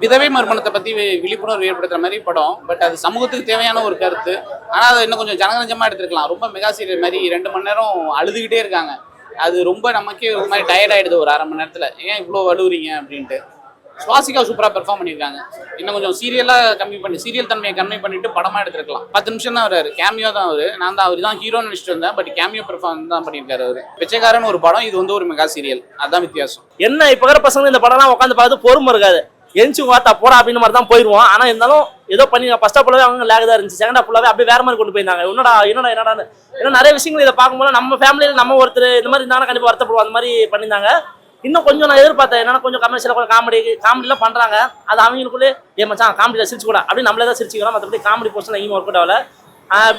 விதவை மறுமணத்தை பத்தி விழிப்புணர்வு ஏற்படுத்துற மாதிரி படம். பட் அது சமூகத்துக்கு தேவையான ஒரு கருத்து. ஆனா அதை இன்னும் கொஞ்சம் ஜனரஞ்சமா எடுத்துருக்கலாம். ரொம்ப மெகா சீரியல் மாதிரி 2 மணி நேரம் அழுதுகிட்டே இருக்காங்க. அது ரொம்ப நமக்கே ஒரு மாதிரி டயர்ட் ஆயிடுது ஒரு 1/2 மணி நேரத்துல. ஏன் இவ்வளோ அழுவுறீங்க அப்படின்ட்டு. சுவாசிகா சூப்பரா பெர்ஃபார்ம் பண்ணியிருக்காங்க. இன்னும் கொஞ்சம் சீரியல் தன்மையை கம்மி பண்ணிட்டு படமா எடுத்துருக்கலாம். 10 நிமிஷம் தான் வராரு. கேமியோ தான் அவரு. நான் தான் அவர் தான் ஹீரோன்னு நினைச்சிட்டு வந்தேன். பட் கேமியோ பெர்ஃபார்ம் தான் பண்ணியிருக்காரு அவரு. பிச்சைக்காரன் ஒரு படம், இது வந்து ஒரு மெகா சீரியல். அதான் வித்தியாசம். என்ன இப்ப இருக்கிற பசங்க இந்த படம்லாம் உட்காந்து பார்த்து பொறுமை இருக்காது. எஞ்சி வாத்தா போடா அப்படின்னு மாதிரி தான் போயிடுவோம். ஆனா இருந்தாலும் ஏதோ பண்ணி ஃபர்ஸ்ட் ஆஃப் அவங்க லேக் தான் இருந்துச்சு. செகண்ட் ஆஃப் அப்படியே வேற மாதிரி கொண்டு போயிருந்தாங்க. என்னடா ஏன்னா நிறைய விஷயங்கள் இதை பார்க்கும்போது நம்ம ஃபேமிலியில் நம்ம ஒருத்தர் இந்த மாதிரி இருந்தாலும் கண்டிப்பாக வருத்தப்படுவோம். அந்த மாதிரி பண்ணியிருந்தாங்க. இன்னும் கொஞ்சம் நான் எதிர்பார்த்தேன். என்னன்னா கொஞ்சம் கமர்ஷியலாக கொஞ்சம் காமெடிலாம் பண்றாங்க. அது அவங்களுக்குள்ளே மச்சான் காமெடியில் சிரிச்சு கூட அப்படின்னு நம்மளே தான் சிரிச்சுக்கலாம். மற்றபடி காமெடி போர்ஷன் எங்கேயும் ஒர்க் அவுட் ஆகல.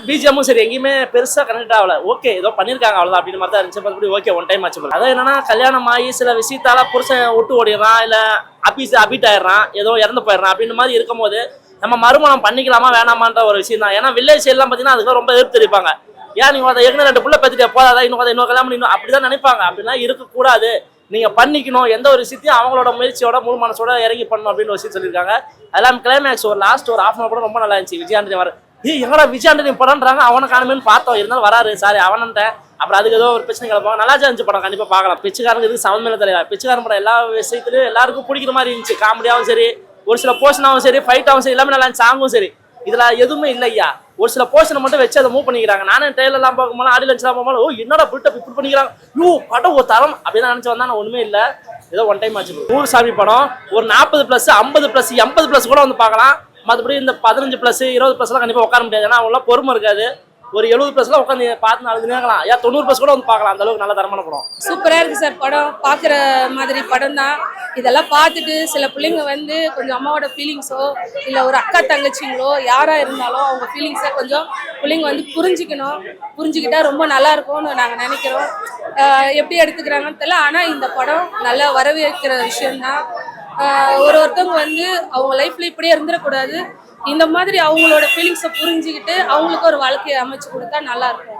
பிஜிஎம்மும் சரி எங்கேயுமே பெருசாக கனெக்ட் ஆகல. ஓகே ஏதோ பண்ணியிருக்காங்க அவ்வளோதான் அப்படின்னு மாதிரி தான் இருந்துச்சு. மற்றபடி ஓகே ஒன் டைம் ஆச்சு. அதான் என்னன்னா கல்யாணம் ஆகி சில விஷயத்தால புருஷன் விட்டு ஓடிடுறான், இல்லை அபீட் ஆயிடுறான், ஏதோ இறந்து போயிடுறான் அப்படின்னு மாதிரி இருக்கும்போது நம்ம மறுமணம் பண்ணிக்கலாமா வேணாமான்ற ஒரு விஷயம் தான். ஏன்னா வில்லேஜ் சைட்லாம் பார்த்தீங்கன்னா அதுக்கு ரொம்ப எதிர்த்து தெரிவிப்பாங்க. ஏன் நீங்கள் ஏற்கனவே 2 புள்ள பற்றிட்டு போதாதா இன்னும் கல்யாணம் பண்ணி அப்படிதான் நினைப்பாங்க. அப்படிலாம் இருக்கக்கூடாது. நீங்கள் பண்ணிக்கணும். எந்த ஒரு விஷயத்தையும் அவங்களோட முயற்சியோட முழு மனசோட இறங்கி பண்ணணும் அப்படின்னு ஒரு விஷயம் சொல்லியிருக்காங்க. அதெல்லாம் கிளைமேக்ஸ் ஒரு லாஸ்ட் ஒரு 1/2 கூட ரொம்ப நல்லா இருந்துச்சு. விஜயாண்டனி வர எங்கடா விஜயாண்டனி படம்ன்றாங்க. அவனை காணுமேனு பார்த்தோம். இருந்தாலும் வராரு சாரி அவனன்ட்டேன். அப்புறம் அதுக்கு ஏதோ ஒரு பிரச்சனை கிளப்பாங்க. நல்லா இருந்துச்சு படம். கண்டிப்பாக பார்க்கலாம். பிச்சைக்காரனுக்கு இதுக்கு சமமேல தலைவா. பிச்சைக்காரன் படம் எல்லா விஷயத்துலையும் எல்லாருக்கும் பிடிக்கிற மாதிரி இருந்துச்சு. காமெடியாகவும் சரி, ஒரு சில போர்ஷனாகவும் சரி, ஃபைட்டாகவும் சரி, எல்லாமே நல்லா இருந்துச்சு. சாங்கும் சரி, இதில் எதுவுமே இல்லையா. ஒரு சில போர்ஷனை மட்டும் வச்சு அதை மூவ் பண்ணிக்கிறாங்க. நானும் ட்ரெயிலெல்லாம் பார்க்கும்போது ஆடியோ லஞ்ச்லாம் போகும்போது என்னடா பில்டப் இப்படி பண்ணிக்கிறாங்க. படம் ஒரு தரம் அப்படின்னு நினச்சி வந்தா நான் ஒன்றுமே இல்லை. ஏதோ ஒன் டைம் ஆச்சு. சாமி படம் ஒரு 40+, 50+, 80+ கூட வந்து பார்க்கலாம். மற்றபடி இந்த 15+, 20+லாம் கண்டிப்பாக உட்கார முடியாது. ஏன்னா அவங்களாம் பொறுமை இருக்காது. ஒரு 70+லாம் உட்காந்து பார்த்து 4 நேரலாம். ஏன் 90+ கூட வந்து பார்க்கலாம். அந்த அளவுக்கு நல்ல தரமான படம். சூப்பராக இருக்குது சார் படம். பார்க்குற மாதிரி படம் தான். இதெல்லாம் பார்த்துட்டு சில பிள்ளைங்க வந்து கொஞ்சம் அம்மாவோட ஃபீலிங்ஸோ இல்லை ஒரு அக்கா தங்கச்சிங்களோ யாராக இருந்தாலும் அவங்க ஃபீலிங்ஸை கொஞ்சம் பிள்ளைங்க வந்து புரிஞ்சுக்கிட்டா ரொம்ப நல்லா இருக்கும்னு நாங்கள் நினைக்கிறோம். எப்படி எடுத்துக்கிறாங்கன்னு தெரியல. ஆனால் இந்த படம் நல்லா வரவேற்கிற விஷயம்தான். ஒருத்தவங்க வந்து அவங்க லைஃப்ல இப்படியே இருந்துடக்கூடாது. இந்த மாதிரி அவங்களோட ஃபீலிங்ஸை புரிஞ்சுக்கிட்டு அவங்களுக்கு ஒரு வாழ்க்கையை அமைச்சு கொடுத்தா நல்லா இருக்கும்.